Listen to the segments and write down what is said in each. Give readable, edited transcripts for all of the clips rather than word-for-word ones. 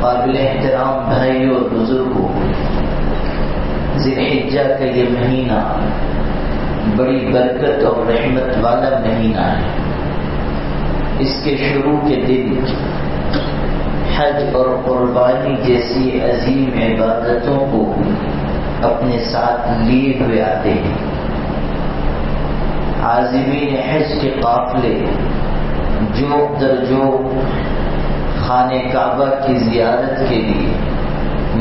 قابل احترام بھائیوں اور بزرگوں، ذی الحجہ کا یہ مہینہ بڑی برکت اور رحمت والا مہینہ ہے۔ اس کے شروع کے دن حج اور قربانی جیسی عظیم عبادتوں کو اپنے ساتھ لیے ہوئے آتے ہیں۔ عازمین حج کے قافلے جوق در جوق خانہ کعبہ کی زیارت کے لیے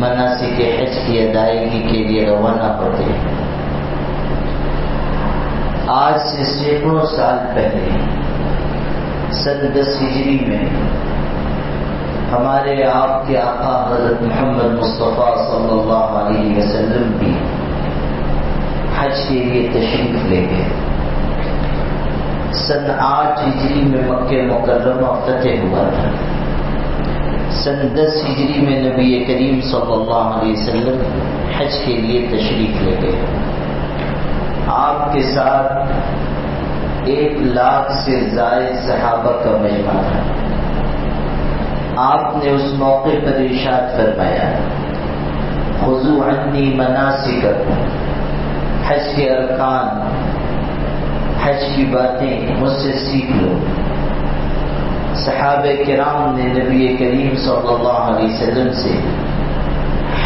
مناسک حج کی ادائیگی کے لیے روانہ ہوتے ہیں۔ آج سے سینکڑوں سال پہلے سن 10 ہجری میں ہمارے آپ کے آقا حضرت محمد مصطفیٰ صلی اللہ علیہ وسلم بھی حج کے لیے تشریف لے گئے۔ سن 8 ہجری میں مکہ مکرمہ فتح ہوا تھا۔ سن 10 ہجری میں نبی کریم صلی اللہ علیہ وسلم حج کے لیے تشریف لے گئے۔ آپ کے ساتھ 1 لاکھ سے زائد صحابہ کا مجمع تھا۔ آپ نے اس موقع پر ارشاد فرمایا، خذوا عنی مناسککم، حج کے ارکان، حج کی باتیں مجھ سے سیکھ لو۔ صحابہ کرام نے نبی کریم صلی اللہ علیہ وسلم سے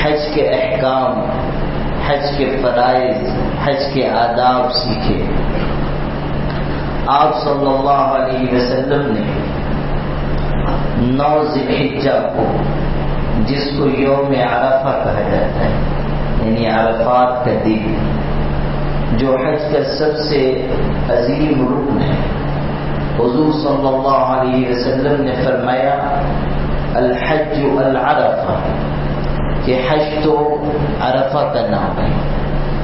حج کے احکام، حج کے فرائض، حج کے آداب سیکھے۔ آپ صلی اللہ علیہ وسلم نے 9 ذی الحجہ کو، جس کو یوم عرفہ کہا جاتا ہے، یعنی عرفات کا دن، جو حج کا سب سے عظیم رکن ہے، حضور صلی اللہ علیہ وسلم نے فرمایا الحج العرفہ، کہ حج تو عرفہ کا نام ہے،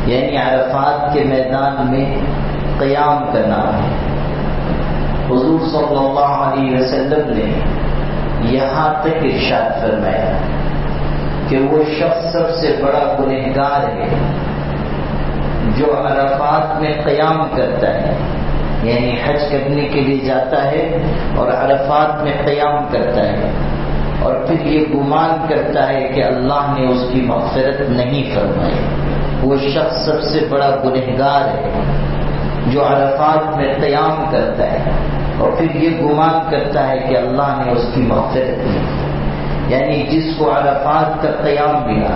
یعنی عرفات کے میدان میں قیام کا نام ہے۔ حضور صلی اللہ علیہ وسلم نے یہاں تک ارشاد فرمایا کہ وہ شخص سب سے بڑا گنہگار ہے جو عرفات میں قیام کرتا ہے، یعنی حج کرنے کے لیے جاتا ہے اور عرفات میں قیام کرتا ہے، اور پھر یہ گمان کرتا ہے کہ اللہ نے اس کی مغفرت نہیں فرمائی۔ وہ شخص سب سے بڑا گنہگار ہے جو عرفات میں قیام کرتا ہے اور پھر یہ گمان کرتا ہے کہ اللہ نے اس کی مغفرت نہیں، یعنی جس کو عرفات کا قیام ملا،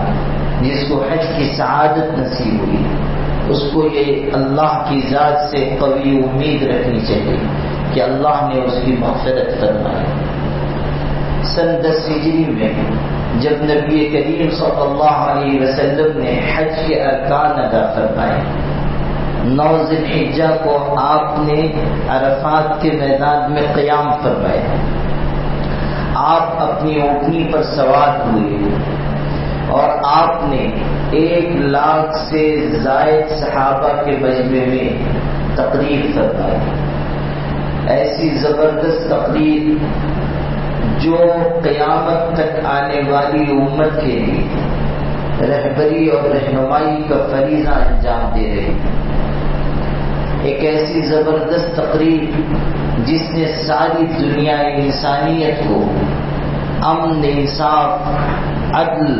جس کو حج کی سعادت نصیب ہوئی، اس کو یہ اللہ کی ذات سے قوی امید رکھنی چاہیے کہ اللہ نے اس کی مغفرت فرمائی۔ سن 10 ہجری میں جب نبی کریم صلی اللہ علیہ وسلم نے حج کے ارکان ادا فرمائے، 9 ذی الحجہ کو آپ نے عرفات کے میدان میں قیام فرمایا۔ آپ اپنی اونٹنی پر سوار ہوئے اور آپ نے 1 لاکھ سے زائد صحابہ کے مجمع میں تقریر فرمائی۔ ایسی زبردست تقریر جو قیامت تک آنے والی امت کے لیے رہبری اور رہنمائی کا فریضہ انجام دے رہی ہے۔ ایک ایسی زبردست تقریر جس نے ساری دنیا انسانیت کو امن، انصاف، عدل،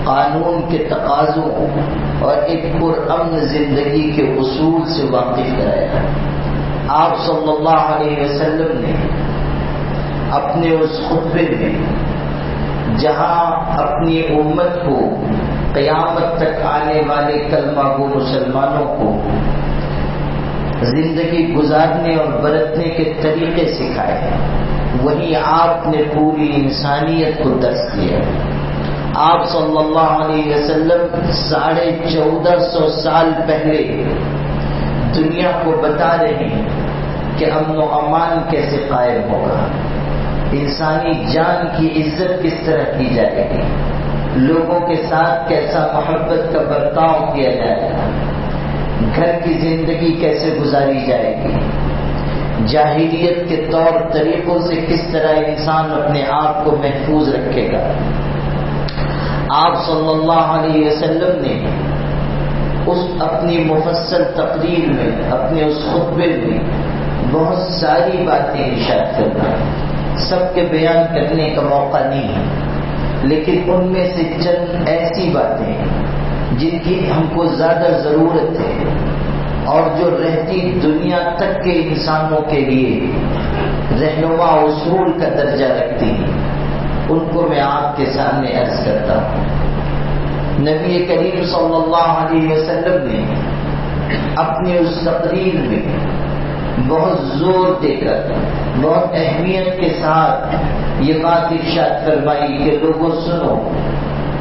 قانون کے تقاضوں اور ایک پرامن زندگی کے اصول سے واقف کرایا۔ آپ صلی اللہ علیہ وسلم نے اپنے اس خطبے میں جہاں اپنی امت کو، قیامت تک آنے والے کلمہ گو مسلمانوں کو زندگی گزارنے اور برتنے کے طریقے سکھائے، وہیں آپ نے پوری انسانیت کو درس دیا۔ آپ صلی اللہ علیہ وسلم 1450 سال پہلے دنیا کو بتا رہے ہیں کہ امن و امان کیسے قائم ہوگا، انسانی جان کی عزت کس طرح کی جائے گی، لوگوں کے ساتھ کیسا محبت کا برتاؤ کیا جائے گا، گھر کی زندگی کیسے گزاری جائے گی، جاہلیت کے طور طریقوں سے کس طرح انسان اپنے آپ کو محفوظ رکھے گا۔ آپ صلی اللہ علیہ وسلم نے اس اپنی مفصل تقریر میں، اپنے اس خطبے میں بہت ساری باتیں ارشاد کرنا، سب کے بیان کرنے کا موقع نہیں ہے، لیکن ان میں سے چند ایسی باتیں جن کی ہم کو زیادہ ضرورت ہے اور جو رہتی دنیا تک کے انسانوں کے لیے رہنما اصول کا درجہ رکھتی ہیں، ان کو میں آپ کے سامنے عرض کرتا ہوں۔ نبی کریم صلی اللہ علیہ وسلم نے اپنی اس تقریر میں بہت زور دے کر بہت اہمیت کے ساتھ یہ بات ارشاد فرمائی کہ لوگوں سنو،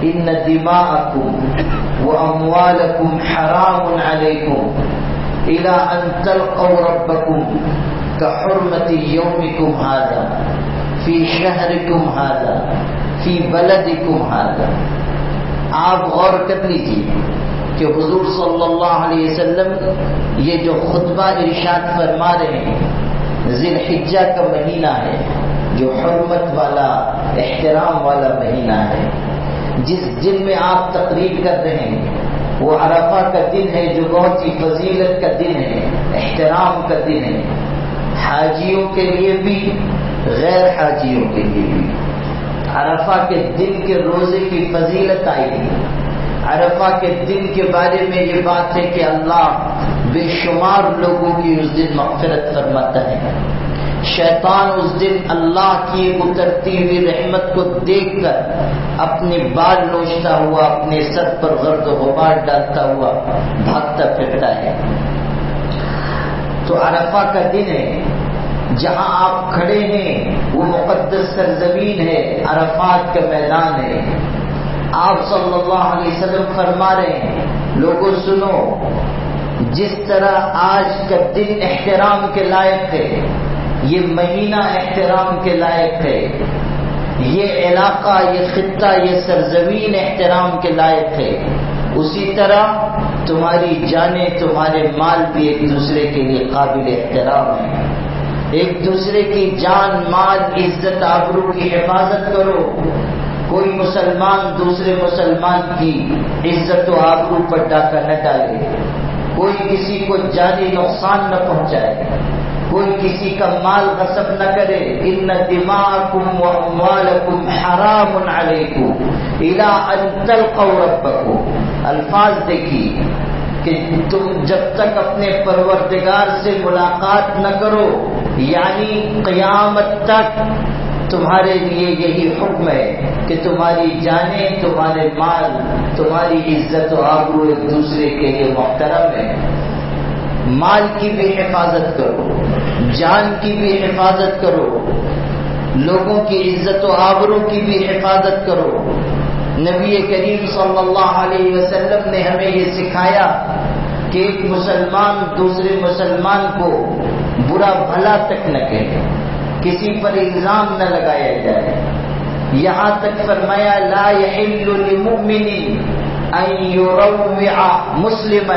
ان دماءکم واموالکم حرام علیکم الی ان تلقوا ربکم کحرمت یومکم ھذا فی شہرکم ھذا فی بلدکم ھذا۔ آپ غور کر لیجیے کہ حضور صلی اللہ علیہ وسلم یہ جو خطبہ ارشاد فرما رہے ہیں، ذی الحجہ کا مہینہ ہے جو حرمت والا احترام والا مہینہ ہے، جس دن میں آپ تقریر کر رہے ہیں وہ عرفہ کا دن ہے جو بہت ہی فضیلت کا دن ہے، احترام کا دن ہے، حاجیوں کے لیے بھی غیر حاجیوں کے لیے بھی۔ عرفہ کے دن کے روزے کی فضیلت آئی ہے۔ عرفہ کے دن کے بارے میں یہ بات ہے کہ اللہ بے شمار لوگوں کی اس دن مغفرت فرماتا ہے۔ شیطان اس دن اللہ کی اترتی ہوئی رحمت کو دیکھ کر اپنے بال نوچتا ہوا، اپنے سر پر گرد و غبار ڈالتا ہوا بھاگتا پھرتا ہے۔ تو عرفہ کا دن ہے، جہاں آپ کھڑے ہیں وہ مقدس سرزمین ہے، عرفات کا میدان ہے۔ آپ صلی اللہ علیہ وسلم فرما رہے ہیں لوگوں سنو، جس طرح آج کا دن احترام کے لائق ہے، یہ مہینہ احترام کے لائق ہے، یہ علاقہ، یہ خطہ، یہ سرزمین احترام کے لائق ہے، اسی طرح تمہاری جانیں، تمہارے مال بھی ایک دوسرے کے لیے قابل احترام ہیں۔ ایک دوسرے کی جان، مال، عزت، آبرو کی حفاظت کرو۔ کوئی مسلمان دوسرے مسلمان کی عزت و آبرو پر ڈاکہ نہ ڈالے، کوئی کسی کو جانی نقصان نہ پہنچائے، کوئی کسی کا مال غصب نہ کرے۔ ان دماءکم واموالکم حرام علیکم الی ان تلقوا ربکم۔ الفاظ دیکھیے کہ تم جب تک اپنے پروردگار سے ملاقات نہ کرو، یعنی قیامت تک تمہارے لیے یہی حکم ہے کہ تمہاری جانیں، تمہارے مال، تمہاری عزت و آبرو ایک دوسرے کے لیے محترم ہے۔ مال کی بھی حفاظت کرو، جان کی بھی حفاظت کرو، لوگوں کی عزت و آبرو کی بھی حفاظت کرو۔ نبی کریم صلی اللہ علیہ وسلم نے ہمیں یہ سکھایا کہ ایک مسلمان دوسرے مسلمان کو برا بھلا تک نہ کہے، کسی پر الزام نہ لگایا جائے۔ یہاں تک فرمایا لا یحل لمؤمن ان یروع مسلما،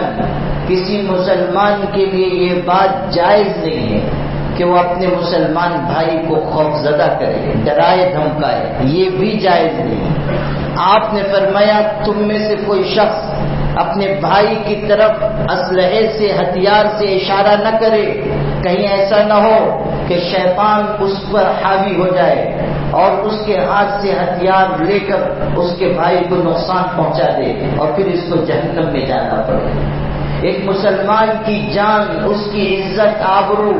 کسی مسلمان کے لیے یہ بات جائز نہیں ہے کہ وہ اپنے مسلمان بھائی کو خوف زدہ کرے، ڈرائے دھمکائے، یہ بھی جائز نہیں۔ آپ نے فرمایا تم میں سے کوئی شخص اپنے بھائی کی طرف اسلحے سے، ہتھیار سے اشارہ نہ کرے، کہیں ایسا نہ ہو کہ شیطان اس پر حاوی ہو جائے اور اس کے ہاتھ سے ہتھیار لے کر اس کے بھائی کو نقصان پہنچا دے اور پھر اس کو جہنم میں جانا پڑے۔ ایک مسلمان کی جان، اس کی عزت، آبرو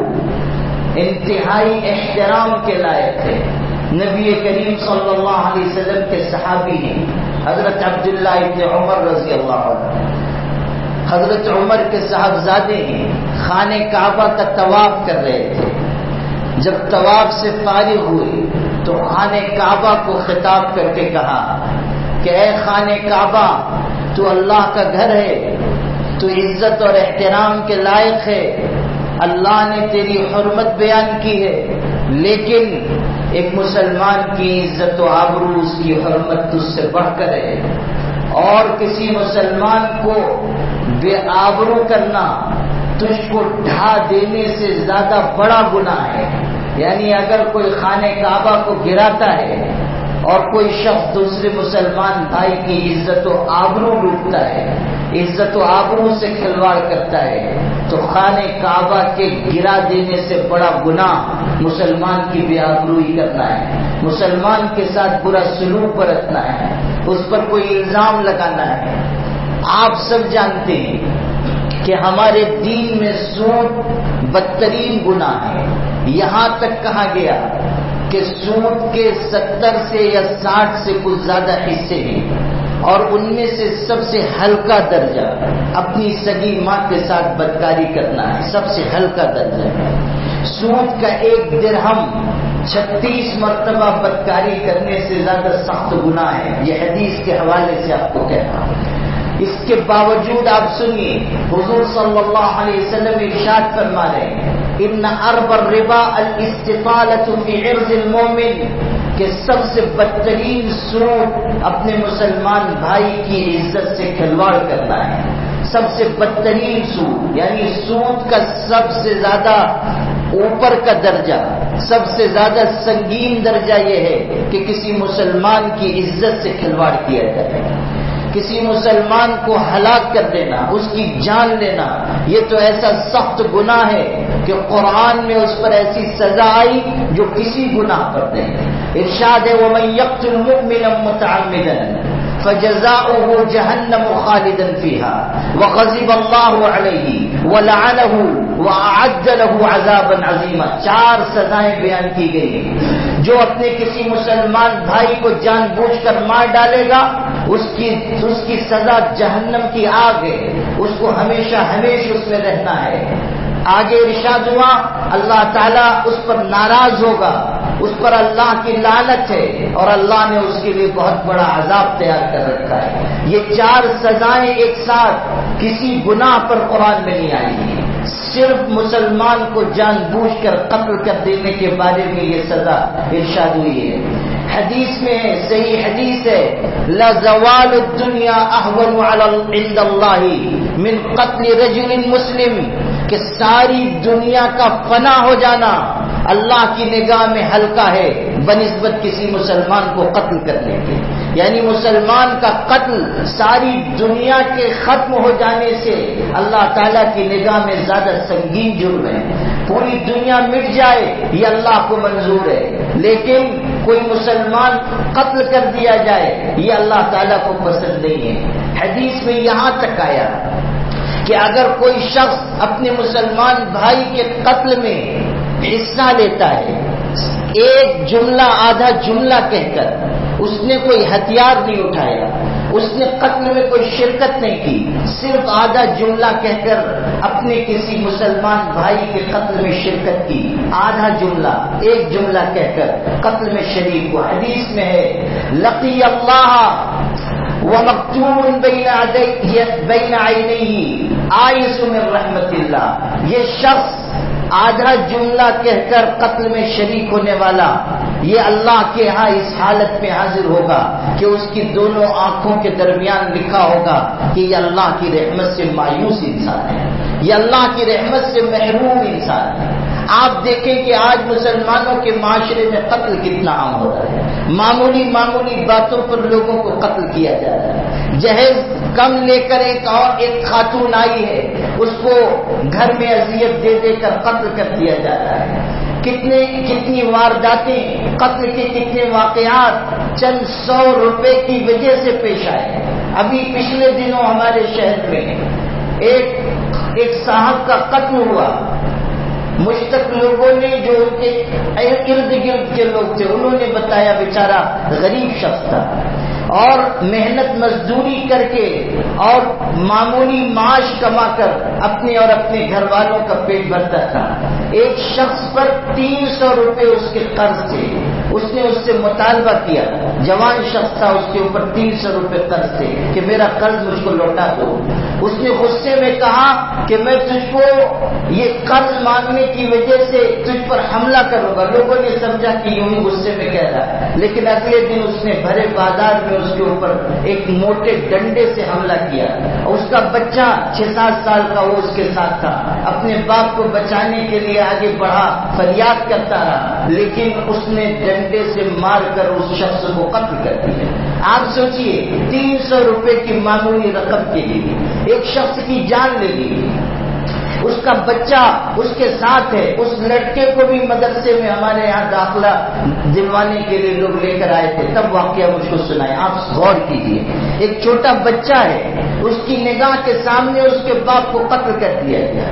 انتہائی احترام کے لائق ہے۔ نبی کریم صلی اللہ علیہ وسلم کے صحابی ہیں حضرت عبداللہ ابن عمر رضی اللہ عنہ، حضرت عمر کے صاحبزادے ہیں، خانہ کعبہ کا طواف کر رہے تھے۔ جب طواف سے فارغ ہوئے تو خانہ کعبہ کو خطاب کر کے کہا کہ اے خانہ کعبہ، تو اللہ کا گھر ہے، تو عزت اور احترام کے لائق ہے، اللہ نے تیری حرمت بیان کی ہے، لیکن ایک مسلمان کی عزت و آبرو، اس کی حرمت تجھ سے بڑھ کر ہے، اور کسی مسلمان کو بے آبرو کرنا تجھ کو ڈھا دینے سے زیادہ بڑا گناہ ہے۔ یعنی اگر کوئی خانہ کعبہ کو گراتا ہے اور کوئی شخص دوسرے مسلمان بھائی کی عزت و آبرو لوٹتا ہے، عزت و آبرو سے کھلواڑ کرتا ہے، تو خانہ کعبہ کے گرا دینے سے بڑا گناہ مسلمان کی بے آبروئی کرنا ہے۔ مسلمان کے ساتھ برا سلوک برتنا ہے، اس پر کوئی الزام لگانا ہے۔ آپ سب جانتے ہیں کہ ہمارے دین میں سود بدترین گناہ ہے۔ یہاں تک کہا گیا کہ سود کے 70 سے یا 60 سے کچھ زیادہ حصے ہیں، اور ان میں سے سب سے ہلکا درجہ اپنی سگی ماں کے ساتھ بدکاری کرنا ہے، سب سے ہلکا درجہ ہے۔ سود کا 1 درہم 36 مرتبہ بدکاری کرنے سے زیادہ سخت گناہ ہے، یہ حدیث کے حوالے سے آپ کو کہہ رہا ہوں۔ اس کے باوجود آپ سنیے، حضور صلی اللہ علیہ وسلم ارشاد فرما رہے ہیں ان ارب الربا الاستطالۃ فی عرض المؤمن، کہ سب سے بدترین سود اپنے مسلمان بھائی کی عزت سے کھلواڑ کرنا ہے۔ سب سے بدترین سود، یعنی سود کا سب سے زیادہ اوپر کا درجہ، سب سے زیادہ سنگین درجہ یہ ہے کہ کسی مسلمان کی عزت سے کھلواڑ کیا جائے، کسی مسلمان کو ہلاک کر دینا، اس کی جان لینا، یہ تو ایسا سخت گناہ ہے کہ قرآن میں اس پر ایسی سزا آئی جو کسی گناہ پر نہیں۔ ارشاد ہے وَمَن يَقْتُلْ مُؤْمِنًا مُتَعَمِّدًا فَجَزَاؤُهُ جَهَنَّمُ خَالِدًا فِيهَا وَغَضِبَ اللَّهُ عَلَيْهِ وَلَعَنَهُ وَأَعَدَّ لَهُ عَذَابًا عَظِيمًا۔ 4 سزائیں بیان کی گئی ہیں۔ جو اپنے کسی مسلمان بھائی کو جان بوجھ کر مار ڈالے گا، اس کی سزا جہنم کی آگ ہے، اس کو ہمیشہ اس میں رہنا ہے۔ آگے ارشاد ہوا اللہ تعالیٰ اس پر ناراض ہوگا، اس پر اللہ کی لعنت ہے، اور اللہ نے اس کے لیے بہت بڑا عذاب تیار کر رکھا ہے۔ یہ 4 سزائیں ایک ساتھ کسی گناہ پر قرآن میں نہیں آئی ہیں، صرف مسلمان کو جان بوجھ کر قتل کر دینے کے بارے میں یہ سزا ارشاد ہوئی ہے۔ حدیث میں صحیح حدیث ہے لَزَوَالُ الدُّنْيَا أَهْوَنُ عِندَ اللَّهِ مِنْ قَتْلِ رَجُلٍ مُسْلِمٍ، کہ ساری دنیا کا فنا ہو جانا اللہ کی نگاہ میں ہلکا ہے بنسبت کسی مسلمان کو قتل کرنے کے۔ یعنی مسلمان کا قتل ساری دنیا کے ختم ہو جانے سے اللہ تعالیٰ کی نگاہ میں زیادہ سنگین جرم ہے۔ پوری دنیا مٹ جائے یہ اللہ کو منظور ہے، لیکن کوئی مسلمان قتل کر دیا جائے یہ اللہ تعالیٰ کو پسند نہیں ہے۔ حدیث میں یہاں تک آیا کہ اگر کوئی شخص اپنے مسلمان بھائی کے قتل میں حصہ لیتا ہے، ایک جملہ آدھا جملہ کہہ کر، اس نے کوئی ہتھیار نہیں اٹھایا، اس نے قتل میں کوئی شرکت نہیں کی، صرف آدھا جملہ کہہ کر اپنے کسی مسلمان بھائی کے قتل میں شرکت کی، آدھا جملہ، ایک جملہ کہہ کر قتل میں شریک ہوا۔ حدیث میں ہے لقی اللہ ومکتوب بین عینیہ آئس من رحمت اللہ، یہ شخص آدھا جملہ کہہ کر قتل میں شریک ہونے والا یہ اللہ کے ہاں اس حالت میں حاضر ہوگا کہ اس کی دونوں آنکھوں کے درمیان لکھا ہوگا کہ یہ اللہ کی رحمت سے مایوس انسان ہے، یہ اللہ کی رحمت سے محروم انسان ہے۔ آپ دیکھیں کہ آج مسلمانوں کے معاشرے میں قتل کتنا عام ہو رہا ہے، معمولی باتوں پر لوگوں کو قتل کیا جا رہا ہے۔ جہیز کم لے کر ایک خاتون آئی ہے، اس کو گھر میں اذیت دے دے کر قتل کر دیا جا رہا ہے۔ کتنی وارداتیں، قتل کے کتنے واقعات چند 100 روپے کی وجہ سے پیش آئے۔ ابھی پچھلے دنوں ہمارے شہر میں ایک صاحب کا قتل ہوا، مشتق لوگوں نے جو ان کے ارد گرد کے لوگ تھے انہوں نے بتایا بیچارہ غریب شخص تھا اور محنت مزدوری کر کے اور معمولی معاش کما کر اپنے اور اپنے گھر والوں کا پیٹ بھرتا تھا۔ ایک شخص پر 300 روپے اس کے قرض تھے، اس نے اس سے مطالبہ کیا، جوان شخص تھا، اس کے اوپر 300 روپے قرض تھے کہ میرا قرض مجھ کو لوٹا دو۔ اس نے غصے میں کہا کہ میں تجھ کو یہ قرض مانگنے کی وجہ سے تجھ پر حملہ کروں گا۔ لوگوں نے سمجھا کہ یوں ہی غصے میں کہہ رہا ہے، لیکن اگلے دن اس نے بھرے بازار میں اس کے اوپر ایک موٹے ڈنڈے سے حملہ کیا۔ اس کا بچہ 6-7 سال کا وہ اس کے ساتھ تھا، اپنے باپ کو بچانے کے لیے آگے بڑھا، فریاد کرتا رہا، لیکن اس نے ڈنڈے سے مار کر اس شخص کو قتل کر دیا۔ آپ سوچئے 300 روپے کی معمولی رقم کے لیے ایک شخص کی جان لے لی۔ اس کا بچہ اس کے ساتھ ہے، اس لڑکے کو بھی مدرسے میں ہمارے یہاں داخلہ دلوانے کے لیے لوگ لے کر آئے تھے، تب واقعہ مجھ کو سنائے. آپ غور کیجئے، ایک چھوٹا بچہ ہے، اس کی نگاہ کے سامنے اس کے باپ کو قتل کر دیا گیا.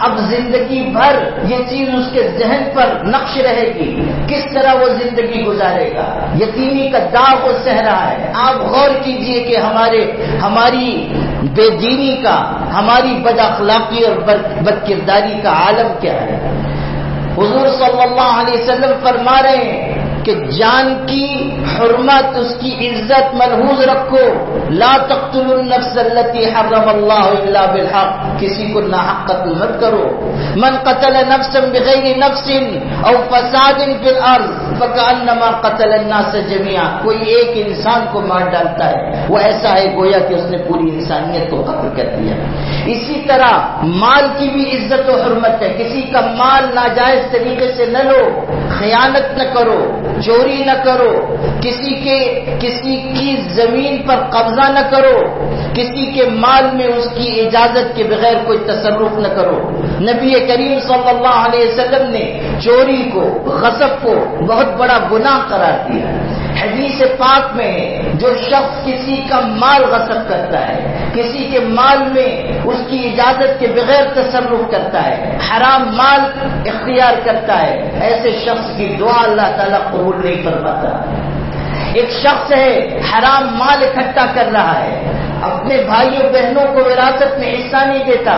اب زندگی بھر یہ چیز اس کے ذہن پر نقش رہے گی، کس طرح وہ زندگی گزارے گا، یتیمی کا داغ وہ سہ رہا ہے. آپ غور کیجئے کہ ہماری بے دینی کا، ہماری بد اخلاقی اور بد کرداری کا عالم کیا ہے. حضور صلی اللہ علیہ وسلم فرما رہے ہیں کہ جان کی حرمت، اس کی عزت ملحوظ رکھو. لا تقتلوا النفس التي حرم الله الا بالحق، کسی کو ناحق قتل مت کرو. من قتل نفسا بغیر نفس او فساد في الارض فكأنما قتل الناس جميعا، کوئی ایک انسان کو مار ڈالتا ہے وہ ایسا ہے گویا کہ اس نے پوری انسانیت کو قتل کر دیا. اسی طرح مال کی بھی عزت و حرمت ہے. کسی کا مال ناجائز طریقے سے نہ لو، خیانت نہ کرو، چوری نہ کرو، کسی کی زمین پر قبضہ نہ کرو، کسی کے مال میں اس کی اجازت کے بغیر کوئی تصرف نہ کرو. نبی کریم صلی اللہ علیہ وسلم نے چوری کو، غصب کو بہت بڑا گناہ قرار دیا. حدیث پاک میں جو شخص کسی کا مال غصب کرتا ہے، کسی کے مال میں اس کی اجازت کے بغیر تصرف کرتا ہے، حرام مال اختیار کرتا ہے، ایسے شخص کی دعا اللہ تعالیٰ قبول نہیں فرماتا. ایک شخص ہے حرام مال اکٹھا کر رہا ہے، اپنے بھائیوں بہنوں کو وراثت میں حصہ نہیں دیتا،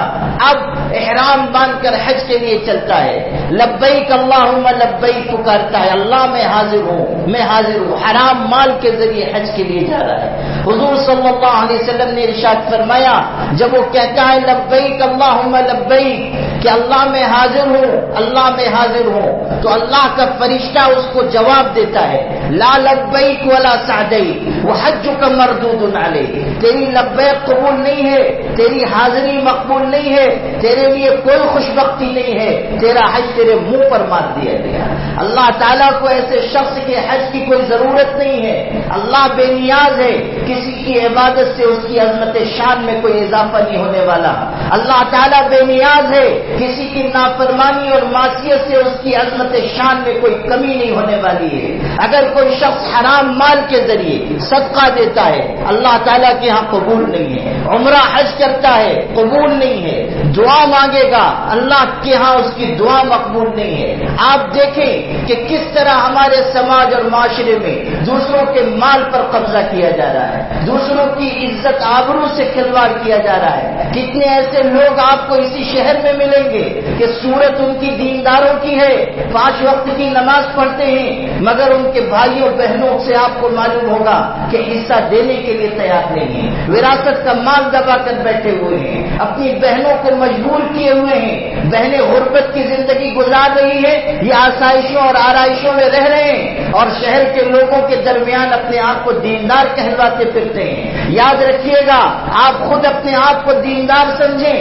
اب احرام باندھ کر حج کے لیے چلتا ہے، لبیک اللہم لبیک پکارتا ہے، اللہ میں حاضر ہوں، میں حاضر ہوں، حرام مال کے ذریعے حج کے لیے جا رہا ہے. حضور صلی اللہ علیہ وسلم نے ارشاد فرمایا جب وہ کہتا ہے لبیک اللہم لبیک کہ اللہ میں حاضر ہوں، اللہ میں حاضر ہوں، تو اللہ کا فرشتہ اس کو جواب دیتا ہے لا لبیک ولا سعدیک وحجک مردود علیک، تیری لبیک قبول نہیں ہے، تیری حاضری مقبول نہیں ہے، تیرے لیے کوئی خوشبختی نہیں ہے، تیرا حج تیرے منہ پر مار دیا گیا. اللہ تعالیٰ کو ایسے شخص کے حج کی کوئی ضرورت نہیں ہے. اللہ بے نیاز ہے، کسی کی عبادت سے اس کی عظمت شان میں کوئی اضافہ نہیں ہونے والا. اللہ تعالیٰ بے نیاز ہے، کسی کی نافرمانی اور معصیت سے اس کی عظمت شان میں کوئی کمی نہیں ہونے والی ہے. اگر کوئی شخص حرام مال کے ذریعے صدقہ دیتا ہے اللہ تعالیٰ کے ہاں قبول نہیں ہے، عمرہ حج کرتا ہے قبول نہیں ہے، دعا مانگے گا اللہ کے ہاں اس کی دعا مقبول نہیں ہے. آپ دیکھیں کہ کس طرح ہمارے سماج اور معاشرے میں دوسروں کے مال پر قبضہ کیا جا رہا ہے، دوسروں کی عزت آبرو سے کھلواڑ کیا جا رہا ہے. کتنے ایسے لوگ آپ کو اسی شہر میں ملیں گے کہ صورت ان کی دینداروں کی ہے، 5 وقت کی نماز پڑھتے ہیں، مگر ان کے بھائیوں بہنوں سے آپ کو معلوم ہوگا کہ حصہ دینے کے لیے تیار نہیں ہے، وراثت کا مال دبا کر بیٹھے ہوئے ہیں، اپنی بہنوں کو مجبور کیے ہوئے ہیں، بہنیں غربت کی زندگی گزار رہی ہے، یہ آسائشوں اور آرائشوں میں رہ رہے ہیں اور شہر کے لوگوں کے درمیان اپنے آپ کو دیندار کہلواتے پھرتے ہیں. یاد رکھیے گا آپ خود اپنے آپ کو دیندار سمجھیں،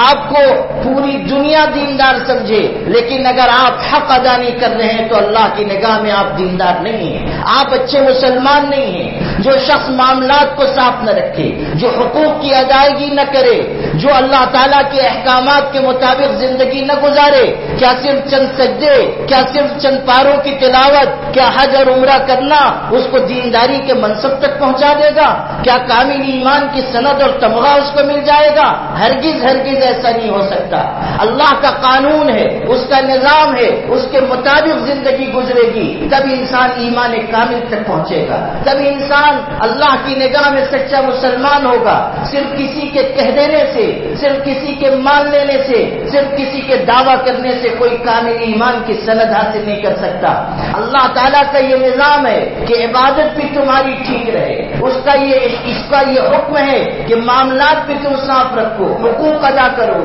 آپ کو پوری دنیا دیندار سمجھے، لیکن اگر آپ حق ادا نہیں کر رہے ہیں تو اللہ کی نگاہ میں آپ دیندار نہیں ہیں، آپ اچھے مسلمان نہیں ہیں. جو شخص معاملات کو صاف نہ رکھے، جو حقوق کی ادائیگی نہ کرے، جو اللہ تعالیٰ کے احکامات کے مطابق زندگی نہ گزارے، کیا صرف چند سجدے، کیا صرف چند پاروں کی تلاوت، کیا حج اور عمرہ کرنا اس کو دینداری کے منصب تک پہنچا دے گا؟ کیا کامل ایمان کی سند اور تمغہ اس کو مل جائے گا؟ ہرگز ہرگز ایسا نہیں ہو سکتا. اللہ کا قانون ہے، اس کا نظام ہے، اس کے مطابق زندگی گزرے گی تب انسان ایمان کامل تک پہنچے گا، تب انسان اللہ کی نگاہ میں سچا مسلمان ہوگا. صرف کسی کے کہہ دینے سے، صرف کسی کے مان لینے سے، صرف کسی کے دعویٰ کرنے سے کوئی کامل ایمان کی سند حاصل نہیں کر سکتا. اللہ تعالیٰ کا یہ نظام ہے کہ عبادت بھی تمہاری ٹھیک رہے، اس کا یہ حکم ہے کہ معاملات بھی تم صاف رکھو، حقوق ادا کرو.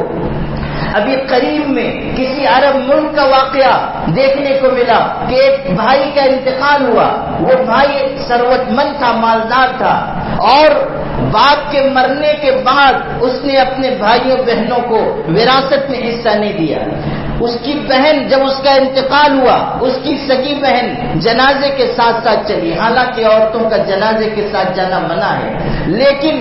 ابھی قریب میں کسی عرب ملک کا واقعہ دیکھنے کو ملا کہ ایک بھائی کا انتقال ہوا. وہ بھائی ثروت مند تھا، مالدار تھا، اور باپ کے مرنے کے بعد اس نے اپنے بھائیوں بہنوں کو وراثت میں حصہ نہیں دیا. اس کی بہن جب اس کا انتقال ہوا، اس کی سگی بہن جنازے کے ساتھ ساتھ چلی. حالانکہ عورتوں کا جنازے کے ساتھ جانا منع ہے، لیکن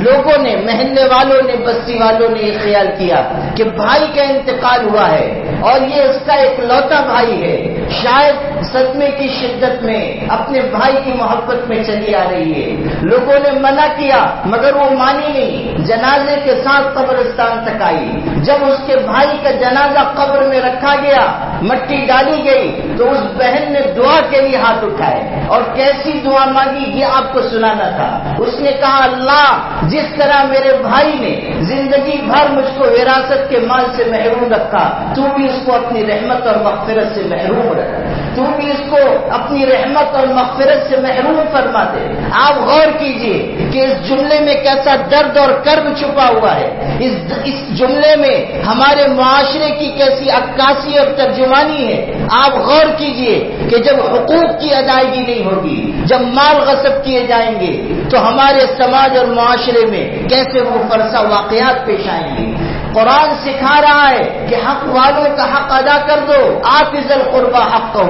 لوگوں نے، محلے والوں نے، بستی والوں نے یہ خیال کیا کہ بھائی کا انتقال ہوا ہے اور یہ اس کا ایک لوتا بھائی ہے، شاید صدمے کی شدت میں اپنے بھائی کی محبت میں چلی آ رہی ہے، لوگوں نے منع کیا مگر وہ مانی نہیں، جنازے کے ساتھ قبرستان تک آئی، جب اس کے بھائی کا جنازہ قبر میں رکھا گیا، مٹی ڈالی گئی تو اس بہن نے دعا کے لیے ہاتھ اٹھائے اور کیسی دعا مانگی یہ آپ کو سنانا تھا۔ اس نے کہا اللہ جس طرح میرے بھائی نے زندگی بھر مجھ کو وراثت کے مال سے محروم رکھا، تو بھی اس کو اپنی رحمت اور مغفرت سے محروم رکھ، تو بھی اس کو اپنی رحمت اور مغفرت سے محروم فرما دے۔ آپ غور کیجئے کہ اس جملے میں کیسا درد اور کرب چھپا ہوا ہے، اس جملے میں ہمارے معاشرے کی کیسی عکاسی اور ترجمانی ہے۔ آپ غور کیجئے کہ جب حقوق کی ادائیگی نہیں ہوگی، جب مال غصب کیے جائیں گے تو ہمارے سماج اور معاشرے میں کیسے وہ فرسا واقعات پیش آئیں گے۔ قرآن سکھا رہا ہے کہ حق والوں کا حق ادا کر دو، آت ذی القربی حقہ،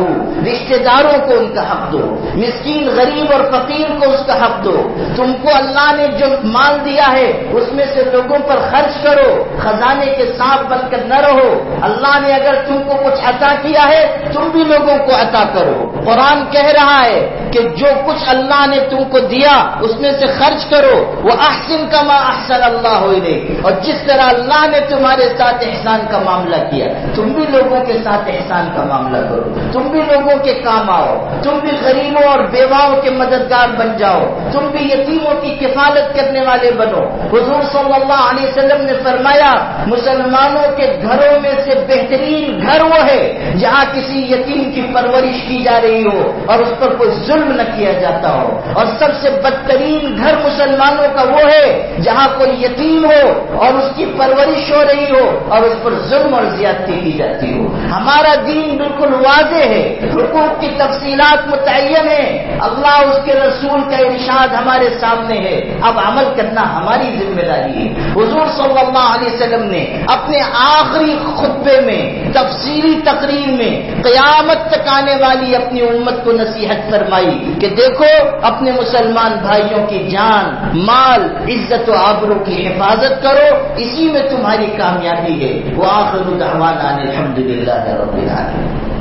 رشتہ داروں کو ان کا حق دو، مسکین غریب اور فقیر کو اس کا حق دو۔ تم کو اللہ نے جو مال دیا ہے اس میں سے لوگوں پر خرچ کرو، خزانے کے سانپ بن کر نہ رہو۔ اللہ نے اگر تم کو کچھ عطا کیا ہے تم بھی لوگوں کو عطا کرو۔ قرآن کہہ رہا ہے کہ جو کچھ اللہ نے تم کو دیا اس میں سے خرچ کرو، وہ احسن کما احسن اللہ الیک، اور جس طرح اللہ نے تمہارے ساتھ احسان کا معاملہ کیا تم بھی لوگوں کے ساتھ احسان کا معاملہ کرو، تم بھی لوگوں کے کام آؤ، تم بھی غریبوں اور بیواؤں کے مددگار بن جاؤ، تم بھی یتیموں کی کفالت کرنے والے بنو۔ حضور صلی اللہ علیہ وسلم نے فرمایا مسلمانوں کے گھروں میں سے بہترین گھر وہ ہے جہاں کسی یتیم کی پرورش کی جا رہی ہو اور اس پر کوئی ظلم نہ کیا جاتا ہو، اور سب سے بدترین گھر مسلمانوں کا وہ ہے جہاں کوئی یتیم ہو اور اس کی پرورش ہو رہی ہو اور اس پر ظلم اور زیادتی کی جاتی ہو۔ ہمارا دین بالکل واضح ہے، حقوق کی تفصیلات متعین ہیں، اللہ اس کے رسول کا ارشاد ہمارے سامنے ہے، اب عمل کرنا ہماری ذمہ داری ہے۔ حضور صلی اللہ علیہ وسلم نے اپنے آخری خطبے میں تفصیلی تقریر میں قیامت تک آنے والی اپنی امت کو نصیحت فرمائی کہ دیکھو اپنے مسلمان بھائیوں کی جان، مال، عزت و آبرو کی حفاظت کرو، اسی میں تمہاری کامیابی ہے۔ وآخر دعوانا الحمدللہ رب العالمین۔